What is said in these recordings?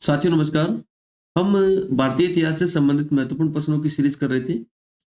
साथियों नमस्कार। हम भारतीय इतिहास से संबंधित महत्वपूर्ण प्रश्नों की सीरीज कर रहे थे।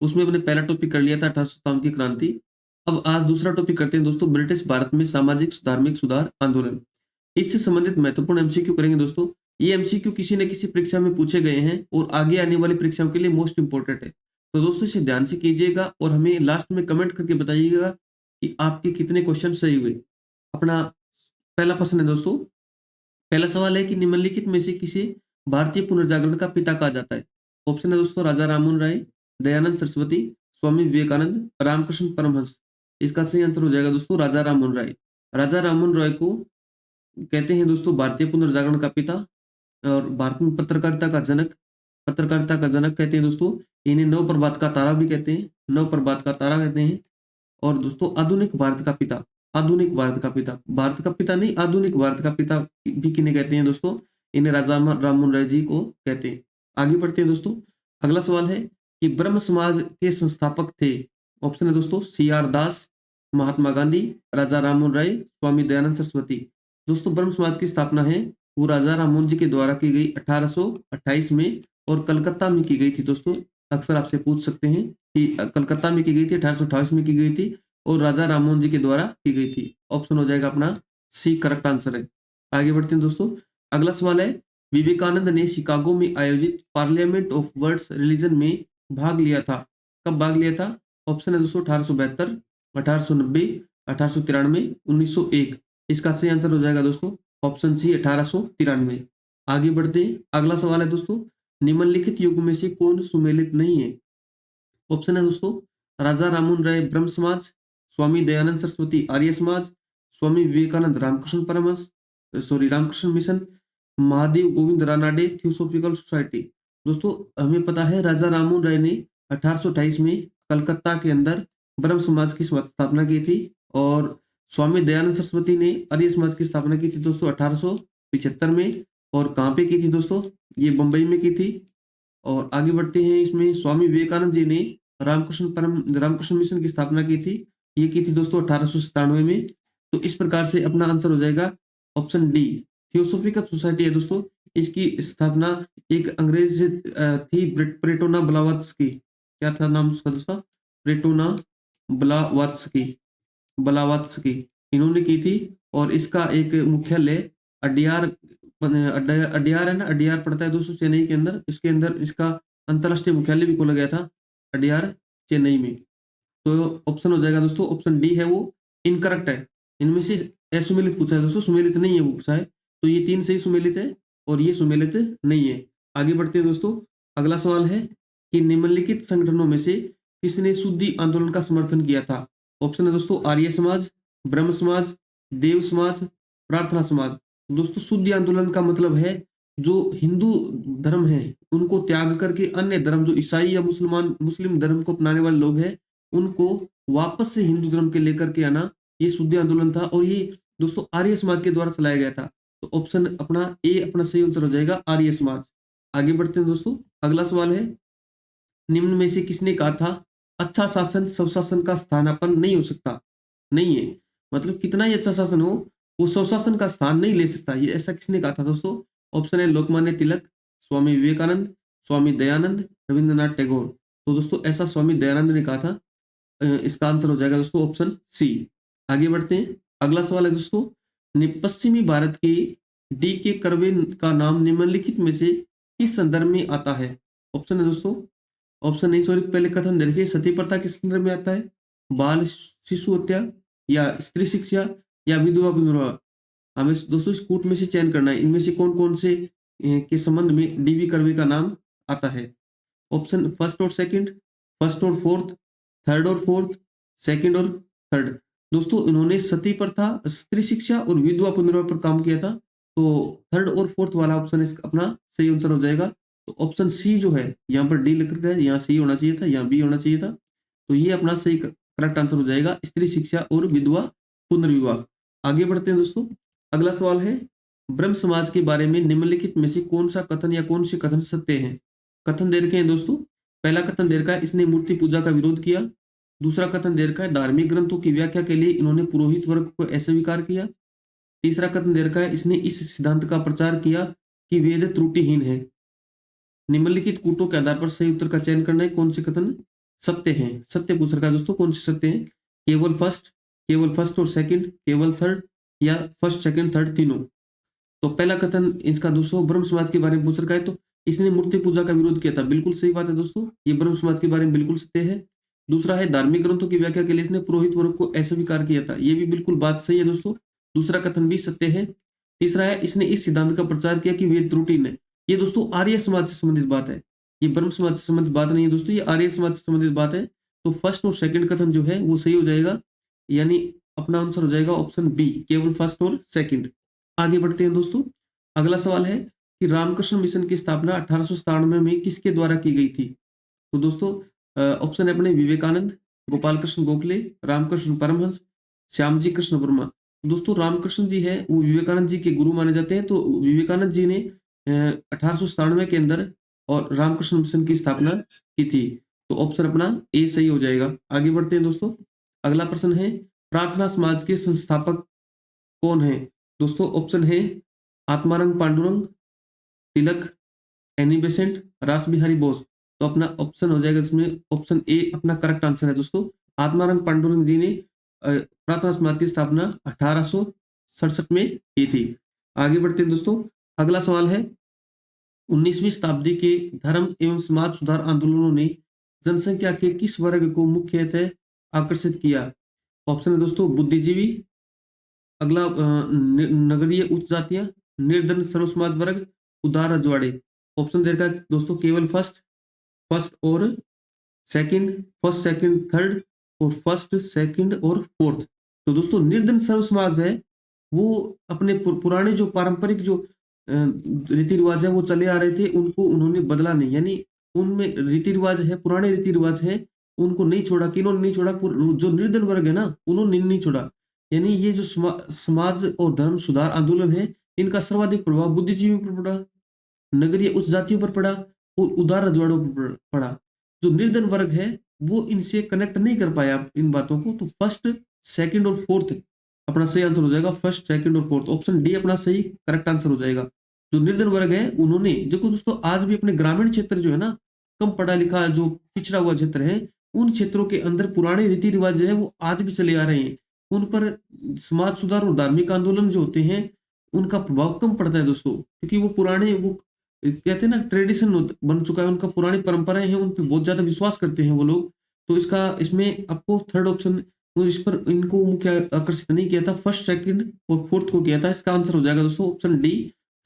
उसमें हमने पहला टॉपिक कर लिया था 1857 की क्रांति। अब आज दूसरा टॉपिक करते हैं दोस्तों, ब्रिटिश भारत में सामाजिक धार्मिक सुधार आंदोलन। इससे संबंधित महत्वपूर्ण एमसीक्यू करेंगे दोस्तों। ये एमसीक्यू किसी न किसी परीक्षा में पूछे गए हैं और आगे आने वाली परीक्षाओं के लिए मोस्ट इंपोर्टेंट है। तो दोस्तों इसे ध्यान से कीजिएगा और हमें लास्ट में कमेंट करके बताइएगा कि आपके कितने क्वेश्चन सही हुए। अपना पहला प्रश्न है दोस्तों। पहला सवाल है कि निम्नलिखित में से किसे भारतीय पुनर्जागरण का पिता कहा जाता है। ऑप्शन है दोस्तों राजा राममोहन राय, दयानंद सरस्वती, स्वामी विवेकानंद, रामकृष्ण परमहंस। इसका सही आंसर हो जाएगा दोस्तों राजा राममोहन राय। राजा राममोहन राय को कहते हैं दोस्तों भारतीय पुनर्जागरण का पिता और भारत में पत्रकारिता का जनक कहते हैं दोस्तों। इन्हें नव प्रभात का तारा भी कहते हैं, नव प्रभात का तारा कहते हैं। और दोस्तों आधुनिक भारत का पिता, आधुनिक भारत का पिता, भारत का पिता नहीं आधुनिक भारत का पिता भी किन्हें कहते हैं दोस्तों। इन्हें राजा राममोहन राय जी को कहते हैं। आगे बढ़ते हैं दोस्तों। अगला सवाल है कि ब्रह्म समाज के संस्थापक थे। ऑप्शन है दोस्तों CR दास, महात्मा गांधी, राजा राममोहन राय, स्वामी दयानंद सरस्वती। दोस्तों ब्रह्म समाज की स्थापना है वो राजा राममोहन जी के द्वारा की गई 1828 में और कलकत्ता में की गई थी दोस्तों। अक्सर आपसे पूछ सकते हैं कि कलकत्ता में की गई थी, 1828 में की गई थी और राजा राममोहन जी के द्वारा की गई थी। ऑप्शन हो जाएगा अपना सी करेक्ट आंसर है। आगे बढ़ते हैं दोस्तों। अगला सवाल है विवेकानंद ने शिकागो में आयोजित पार्लियामेंट ऑफ वर्ल्ड्स रिलीजन में भाग लिया था। कब भाग लिया था? ऑप्शन है दोस्तों 1872, 1890, 1893, 1901। इसका सही आंसर हो जाएगा दोस्तों ऑप्शन सी 1893। आगे बढ़ते हैं। अगला सवाल है दोस्तों निम्नलिखित युग में से कौन सुमेलित नहीं है। ऑप्शन है दोस्तों राजा राममोहन राय ब्रह्म समाज, Swami Dayanand Saraswati Arya Samaj, Swami Vivekananda Ramakrishna Paramhansa Ramakrishna Mission, Mahadev Govind Ranade Theosophical Society. दोस्तों हमें पता है राजा राममोहन राय ने 1828 में कलकत्ता के अंदर ब्रह्म समाज की स्थापना की थी और स्वामी दयानंद सरस्वती ने आर्य समाज की स्थापना की थी दोस्तों 1875 में। और कहाँ पे की थी दोस्तों? ये बंबई में की थी। और आगे बढ़ते हैं। इसमें स्वामी विवेकानंद जी ने रामकृष्ण मिशन की स्थापना की थी। ये की थी दोस्तों 1897 में। तो इस प्रकार से अपना आंसर हो जाएगा ऑप्शन डी थियोसॉफिकल सोसाइटी है दोस्तों। इसकी स्थापना एक अंग्रेज थी प्रेटोना ब्लावत्स्की। क्या था नाम उसका दोस्तों? प्रेटोना ब्लावत्स्की, ब्लावत्स्की इन्होंने की थी। और इसका एक मुख्यालय अडियार अडियार है ना, अडियार पड़ता है दोस्तों चेन्नई के अंदर। इसके अंदर इसका अंतरराष्ट्रीय मुख्यालय भी खोला गया था अडियार चेन्नई में। तो ऑप्शन हो जाएगा दोस्तों ऑप्शन डी है वो इनकरेक्ट है। इनमें से असुमेलित पूछा है दोस्तों, सुमेलित नहीं है वो पूछा है। तो ये तीन सही सुमेलित है और ये सुमेलित नहीं है। आगे बढ़ते हैं दोस्तों। अगला सवाल है कि निम्नलिखित संगठनों में से किसने शुद्धि आंदोलन का समर्थन किया था। ऑप्शन है दोस्तों आर्य समाज, ब्रह्म समाज, देव समाज, प्रार्थना समाज। दोस्तों शुद्धि आंदोलन का मतलब है जो हिंदू धर्म है उनको त्याग करके अन्य धर्म जो ईसाई या मुस्लिम धर्म को अपनाने वाले लोग हैं उनको वापस से हिंदू धर्म के लेकर के आना, ये शुद्धि आंदोलन था। और ये दोस्तों आर्य समाज के द्वारा चलाया गया था। तो ऑप्शन अपना ए अपना सही आंसर हो जाएगा आर्य समाज। आगे बढ़ते हैं दोस्तों। अगला सवाल है निम्न में से किसने कहा था अच्छा शासन स्वशासन का स्थानापन्न नहीं हो सकता। नहीं है मतलब कितना ही अच्छा शासन हो वो स्वशासन का स्थान नहीं ले सकता। ये ऐसा किसने कहा था दोस्तों? ऑप्शन है लोकमान्य तिलक, स्वामी विवेकानंद, स्वामी दयानंद, रविंद्रनाथ टैगोर। तो दोस्तों ऐसा स्वामी दयानंद ने कहा था। इसका आंसर हो जाएगा दोस्तों ऑप्शन सी। आगे बढ़ते हैं। अगला सवाल है दोस्तों पश्चिमी भारत के डी के कर्वे का नाम निम्नलिखित में से किस संदर्भ में आता है। ऑप्शन है दोस्तों ऑप्शन नहीं सॉरी पहले कथन देखिए सती प्रथा किस संदर्भ में आता है, बाल शिशु हत्या या स्त्री शिक्षा या विधवा पुनर्विवाह। हमें दोस्तों इस कूट में से चयन करना है। इनमें से कौन कौन से के संबंध में डीवी कर्वे का नाम आता है। ऑप्शन फर्स्ट और सेकंड, फर्स्ट और फोर्थ, थर्ड और फोर्थ, सेकंड और थर्ड। दोस्तों इन्होंने सती प्रथा, स्त्री शिक्षा और विधवा पुनर्विवाह पर काम किया था। तो थर्ड और फोर्थ वाला ऑप्शन अपना सही आंसर हो जाएगा। तो ऑप्शन सी जो है यहाँ पर डी लिख रखा है, यहाँ सी होना चाहिए था, यहाँ बी होना चाहिए था। तो ये अपना सही करेक्ट आंसर हो जाएगा स्त्री शिक्षा और विधवा पुनर्विवाह। आगे बढ़ते हैं दोस्तों। अगला सवाल है ब्रह्म समाज के बारे में निम्नलिखित में से कौन सा कथन या कौन से कथन सत्य हैं। कथन दे रखे हैं दोस्तों। पहला कथन दे रखा है इसने मूर्ति पूजा का विरोध किया। दूसरा कथन दे रखा है धार्मिक ग्रंथों की व्याख्या के लिए इन्होंने पुरोहित वर्ग को अस्वीकार किया। तीसरा कथन दे रखा है इसने इस सिद्धांत का प्रचार किया कि वेद त्रुटिहीन है। निम्नलिखित कूटों के आधार पर सही उत्तर का चयन करना है। कौन से कथन सत्य हैं? सत्य पूछ रखा है दोस्तों, कौन से सत्य हैं? केवल फर्स्ट और सेकंड, केवल थर्ड, या फर्स्ट सेकंड थर्ड तीनों। तो पहला कथन इसका दोस्तों ब्रह्म समाज के बारे में पूछ रखा है, तो इसने मूर्ति पूजा का विरोध किया था। बिल्कुल सही बात है दोस्तों, ये ब्रह्म समाज के बारे में बिल्कुल सत्य है। दूसरा है धार्मिक ग्रंथों की व्याख्या के लिए इसने पुरोहित वर्ग को अस्वीकार किया था। ये भी बिल्कुल बात सही है दोस्तों, दूसरा कथन भी सत्य है। तीसरा है इसने इस सिद्धांत का प्रचार किया कि वेद त्रुटि है। ये दोस्तों आर्य समाज से संबंधित बात है, ये ब्रह्म समाज से संबंधित बात नहीं है दोस्तों, ये आर्य समाज से संबंधित बात है। तो फर्स्ट और सेकंड कथन जो है वो सही हो जाएगा, यानी अपना आंसर हो जाएगा ऑप्शन बी, केवल फर्स्ट और सेकंड। आगे बढ़ते हैं दोस्तों। अगला सवाल है कि रामकृष्ण मिशन की स्थापना 1897 में किसके द्वारा की गई थी? तो दोस्तों ऑप्शन है अपने विवेकानंद, गोपाल कृष्ण गोखले, रामकृष्ण परमहंस, श्यामजी कृष्ण वर्मा। दोस्तों रामकृष्ण जी है वो विवेकानंद जी के गुरु माने जाते हैं, तो विवेकानंद जी ने 1897 के अंदर और रामकृष्ण मिशन की स्थापना की थी। तो ऑप्शन अपना ए सही हो जाएगा। आगे बढ़ते हैं दोस्तों। अगला प्रश्न है प्रार्थना समाज के संस्थापक कौन है? दोस्तों ऑप्शन है आत्मारंग पांडुरंग, तिलक, एनी बेसेंट, रास बिहारी बोस। तो अपना ऑप्शन हो जाएगा इसमें ऑप्शन ए अपना करेक्ट आंसर है दोस्तों। आत्माराम पांडुरंग जी ने प्रार्थना समाज की स्थापना 1867 में की थी। आगे बढ़ते हैं दोस्तों। अगला सवाल है 19वीं शताब्दी के धर्म एवं समाज सुधार आंदोलनों ने जनसंख्या के किस वर्ग को मुख्यतः आकर्षित किया? ऑप्शन है दोस्तों बुद्धिजीवी, अगला नगरीय उच्च जातियां, निर्धन सर्व समाज वर्ग, उदार रजवाड़े। ऑप्शन दे रखा है दोस्तों केवल फर्स्ट और सेकंड, फर्स्ट सेकंड थर्ड, और फर्स्ट सेकंड और फोर्थ। तो दोस्तों निर्धन सर्व समाज है वो अपने पुराने जो पारंपरिक जो रीति रिवाज है वो चले आ रहे थे, उनको उन्होंने बदला नहीं, यानी उनमें रीति रिवाज है, पुराने रीति रिवाज है, उनको नहीं छोड़ा। किन्होंने नहीं छोड़ा? जो निर्धन वर्ग है ना उन्होंने नहीं छोड़ा। यानी ये जो समाज और धर्म सुधार आंदोलन है इनका सर्वाधिक प्रभाव बुद्धिजीवी पर पड़ा, नगरीय उच्च जातियों पर पड़ा और उदार रजवाड़ों पर पड़ा। जो निर्धन वर्ग है वो इनसे कनेक्ट नहीं कर पाया इन बातों को। तो फर्स्ट सेकंड और फोर्थ अपना सही आंसर हो जाएगा, फर्स्ट सेकंड और फोर्थ। ऑप्शन डी अपना सही करेक्ट आंसर हो जाएगा। जो निर्धन वर्ग है उन्होंने देखो दोस्तों आज भी अपने ग्रामीण क्षेत्र जो है ना, कम पढ़ा लिखा जो पिछड़ा हुआ क्षेत्र है, उन क्षेत्रों के अंदर पुराने रीति रिवाज जो है वो आज भी चले आ रहे हैं। उन पर समाज सुधार और धार्मिक आंदोलन जो होते हैं उनका प्रभाव कम पड़ता है दोस्तों, क्योंकि वो पुराने वो कहते हैं ना ट्रेडिशन बन चुका है उनका, पुरानी परंपराएं हैं, उन पर बहुत ज्यादा विश्वास करते हैं वो लोग। तो इसका इसमें आपको थर्ड ऑप्शन वो इस पर इनको मुख्य आकर्षित नहीं किया था, फर्स्ट सेकंड और फोर्थ को किया था। इसका आंसर हो जाएगा दोस्तों ऑप्शन डी,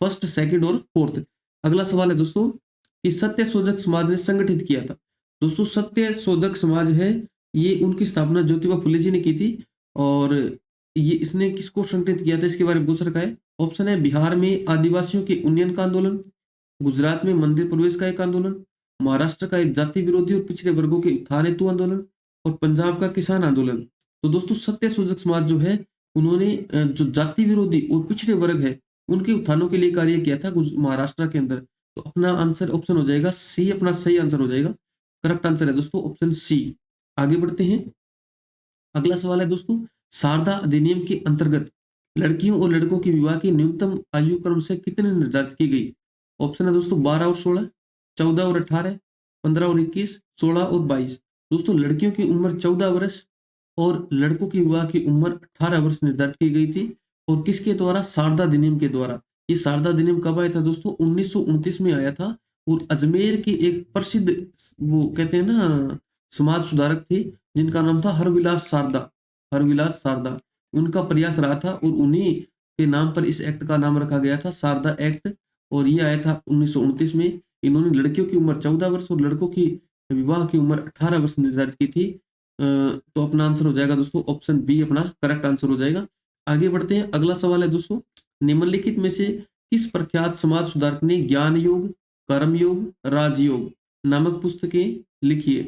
फर्स्ट सेकंड और फोर्थ। अगला सवाल है दोस्तों कि सत्य शोधक समाज ने संगठित किया था। दोस्तों सत्य शोधक समाज है ये उनकी स्थापना ज्योतिबा फुले जी ने की थी, और ये इसने किसको संगठित किया था इसके बारे में पूछ रखा है। ऑप्शन है बिहार में आदिवासियों के उन्नयन का आंदोलन, गुजरात में मंदिर प्रवेश का एक आंदोलन, महाराष्ट्र का एक जाति विरोधी और पिछड़े वर्गों के उत्थान हेतु आंदोलन, और पंजाब का किसान आंदोलन। तो दोस्तों सत्य शोधक समाज जो है उन्होंने जो जाति विरोधी और पिछड़े वर्ग है उनके उत्थानों के लिए कार्य किया था महाराष्ट्र के अंदर। तो अपना आंसर ऑप्शन हो जाएगा सी, अपना सही आंसर हो जाएगा। करेक्ट आंसर है दोस्तों ऑप्शन सी। आगे बढ़ते हैं। अगला सवाल है दोस्तों शारदा अधिनियम के अंतर्गत लड़कियों और लड़कों के विवाह की न्यूनतम आयु क्रम से कितने निर्धारित की गई? ऑप्शन है दोस्तों 12 और 16, 14 और 18, 15 और 21, 16 और 22। दोस्तों लड़कियों की उम्र 14 वर्ष और लड़कों की विवाह की उम्र 18 वर्ष निर्धारित की गई थी। और किसके द्वारा? शारदा अधिनियम के द्वारा। ये शारदा अधिनियम कब आया था दोस्तों? 1929 में आया था। और अजमेर के एक प्रसिद्ध वो कहते हैं ना समाज सुधारक थे जिनका नाम था हरविलास शारदा, हरविलास शारदा। उनका प्रयास रहा था और उन्हीं के नाम पर इस एक्ट का नाम रखा गया था शारदा एक्ट। और ये आया था 1929 में। इन्होंने लड़कियों की उम्र 14 वर्ष और लड़कों की विवाह की उम्र 18 वर्ष निर्धारित की थी। तो अपना आंसर हो जाएगा दोस्तों ऑप्शन बी, अपना करेक्ट आंसर हो जाएगा। आगे बढ़ते हैं। अगला सवाल है दोस्तों निम्नलिखित में से किस प्रख्यात समाज सुधारक ने ज्ञान योग, कर्म योग, राजयोग नामक पुस्तकें लिखी है?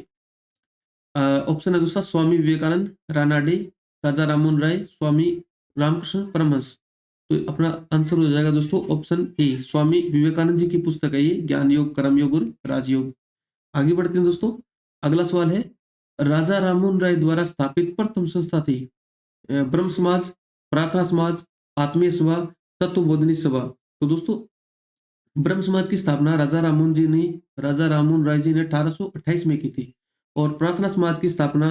ऑप्शन है दूसरा स्वामी विवेकानंद, राणा डे, राजा राममोहन राय, स्वामी रामकृष्ण परमहंस। तो अपना आंसर हो जाएगा दोस्तों ऑप्शन ए, स्वामी विवेकानंद जी की पुस्तक है ये, ज्ञान योग, कर्म योग और राजयोग। आगे बढ़ते हैं दोस्तों। अगला सवाल है राजा राममोहन राय द्वारा स्थापित प्रथम संस्था थी ब्रह्म समाज, प्रार्थना समाज, आत्मीय सभा, तत्वबोधिनी सभा। तो दोस्तों ब्रह्म समाज की स्थापना राजा राममोहन राय जी ने 1828 में की थी। और प्रार्थना समाज की स्थापना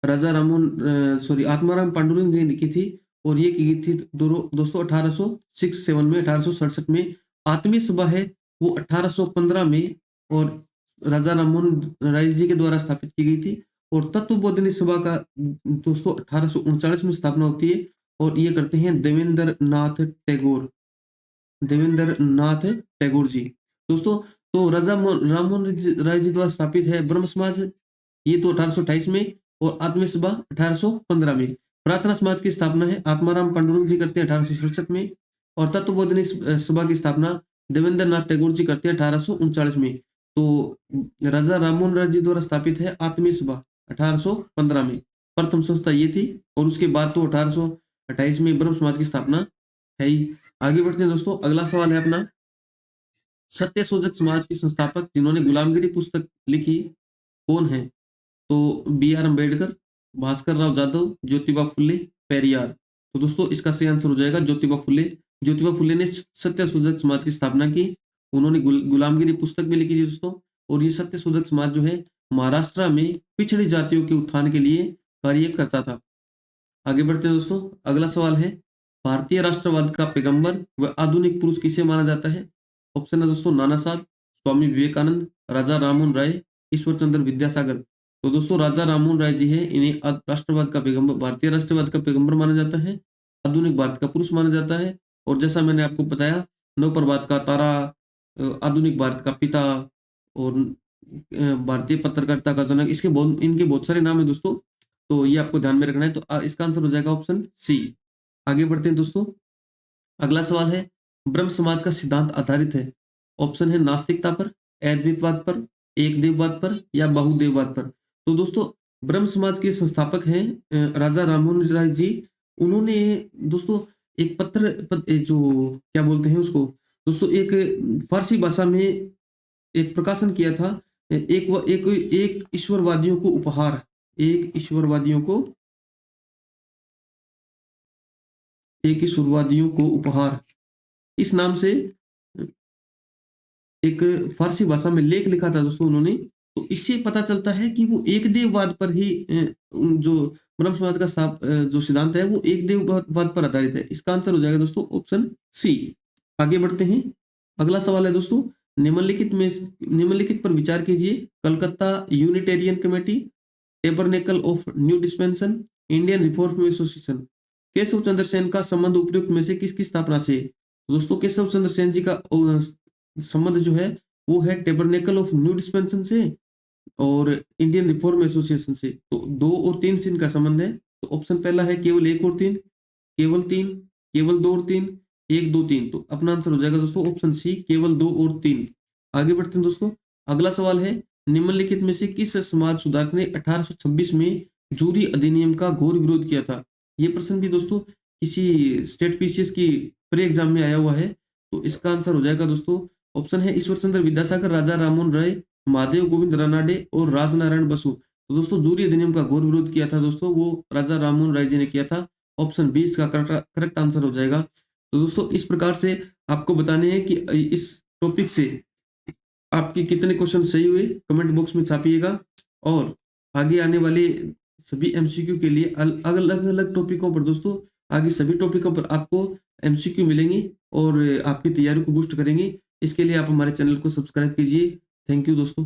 आत्माराम पांडुरंग जी ने की थी। और ये की गई थी दोस्तों 1867 में, 1867 में। आत्मीय सभा है वो 1815 में और राजा राममोहन राय जी के द्वारा स्थापित की गई थी। और तत्वबोधिनी सभा का दोस्तों 1839 में स्थापना होती है। और ये करते हैं देवेंद्र नाथ टैगोर जी। दोस्तों, तो राममोहन राय जी द्वारा स्थापित है ब्रह्म समाज, ये तो 1828 में। और आत्मीय सभा 1815 में। प्रार्थना समाज की स्थापना है आत्माराम पांडुरंग जी करते हैं 1867 में। और तत्वबोधिनी सभा की स्थापना देवेंद्र नाथ टैगोर जी करते हैं 1839 में। तो राजा राममोहन राय जी द्वारा स्थापित है आत्मीय सभा 1815 में। प्रथम संस्था ये थी। और उसके बाद तो 1828 में ब्रह्म समाज की स्थापना है ही। आगे बढ़ते हैं दोस्तों, अगला सवाल है अपना, सत्य शोधक समाज के संस्थापक जिन्होंने गुलामगिरी पुस्तक लिखी कौन है? तो बी आर अम्बेडकर, भास्कर राव जाधव, ज्योतिबा फुले, पेरियार। तो दोस्तों इसका सही आंसर हो जाएगा ज्योतिबा फुले। ज्योतिबा फुले ने सत्य शोधक समाज की स्थापना की। उन्होंने गुलामगिरी पुस्तक भी लिखी थी दोस्तों। और ये सत्य शोधक समाज जो है महाराष्ट्र में पिछड़ी जातियों के उत्थान के लिए कार्य करता था। आगे बढ़ते हैं दोस्तों, अगला सवाल है, भारतीय राष्ट्रवाद का पैगंबर व आधुनिक पुरुष किसे माना जाता है? ऑप्शन है दोस्तों नाना साहब, स्वामी विवेकानंद, राजा राममोहन राय, ईश्वर चंद्र विद्यासागर। तो दोस्तों राजा राममोहन राय जी है, इन्हें राष्ट्रवाद का पैगंबर, भारतीय राष्ट्रवाद का पैगंबर माना जाता है, आधुनिक भारत का पुरुष माना जाता है। और जैसा मैंने आपको बताया, नवप्रभात का तारा, आधुनिक भारत का पिता और भारतीय पत्रकारिता का जनक, इनके बहुत सारे नाम है दोस्तों। तो ये आपको ध्यान में रखना है। तो इसका आंसर हो जाएगा ऑप्शन सी। आगे बढ़ते हैं दोस्तों, अगला सवाल है, ब्रह्म समाज का सिद्धांत आधारित है, ऑप्शन है नास्तिकता पर, अद्वैतवाद पर, एक देववाद पर या बहुदेववाद पर। तो दोस्तों ब्रह्म समाज के संस्थापक हैं राजा राममोहन राय जी। उन्होंने दोस्तों एक जो क्या बोलते हैं उसको दोस्तों, एक फारसी भाषा में एक प्रकाशन किया था, एक ईश्वरवादियों को उपहार, एक ईश्वरवादियों को एक ईश्वरवादियों को उपहार, इस नाम से एक फारसी भाषा में लेख लिखा था दोस्तों उन्होंने। तो इससे पता चलता है कि वो एक देववाद पर ही जो ब्रह्म समाज का जो सिद्धांत है वो एक देववाद पर आधारित है। इसका आंसर हो जाएगा दोस्तों ऑप्शन सी। आगे बढ़ते हैं, अगला सवाल है दोस्तों, निम्नलिखित पर विचार कीजिए। Calcutta Unitarian Committee, Tabernacle of New Dispensation, Indian Reform Association. Keshav Chandra Sen का संबंध उपयुक्त में से किसकी स्थापना से? दोस्तों केशव चंद्र सेन जी का संबंध जो है वो है टेबरनेकल ऑफ न्यू डिस्पेंसन से और इंडियन रिफॉर्म एसोसिएशन से। तो 2 और 3 से इनका संबंध है। तो ऑप्शन पहला है केवल 1 और 3, केवल 3, केवल 2 और 3, 1 2 3। तो अपना आंसर हो जाएगा दोस्तों ऑप्शन सी, केवल 2 और 3। आगे बढ़ते हैं दोस्तों, अगला सवाल है, निम्नलिखित में से किस समाज सुधारक ने 1826 में जूरी अधिनियम का घोर विरोध किया था? ये प्रश्न भी दोस्तों किसी स्टेट पीसीएस की प्री एग्जाम में आया हुआ है। तो इसका आंसर हो जाएगा दोस्तों, ऑप्शन है ईश्वर चंद्र विद्यासागर, राजा राममोहन राय, महादेव गोविंद रानाडे और राजनारायण बसु। तो दोस्तों जूरी अधिनियम का घोर विरोध किया था दोस्तों, वो राजा राममोहन राय जी ने किया था। ऑप्शन बी इसका करेक्ट आंसर हो जाएगा। तो दोस्तों इस प्रकार से आपको बताने हैं कि इस टॉपिक से आपके कितने क्वेश्चन सही हुए, कमेंट बॉक्स में छापिएगा। और आगे आने वाले सभी एमसीक्यू के लिए अलग अलग टॉपिकों पर दोस्तों, आगे सभी टॉपिकों पर आपको एमसीक्यू मिलेंगे और आपकी तैयारी को बूस्ट करेंगे। इसके लिए आप हमारे चैनल को सब्सक्राइब कीजिए। थैंक यू दोस्तों।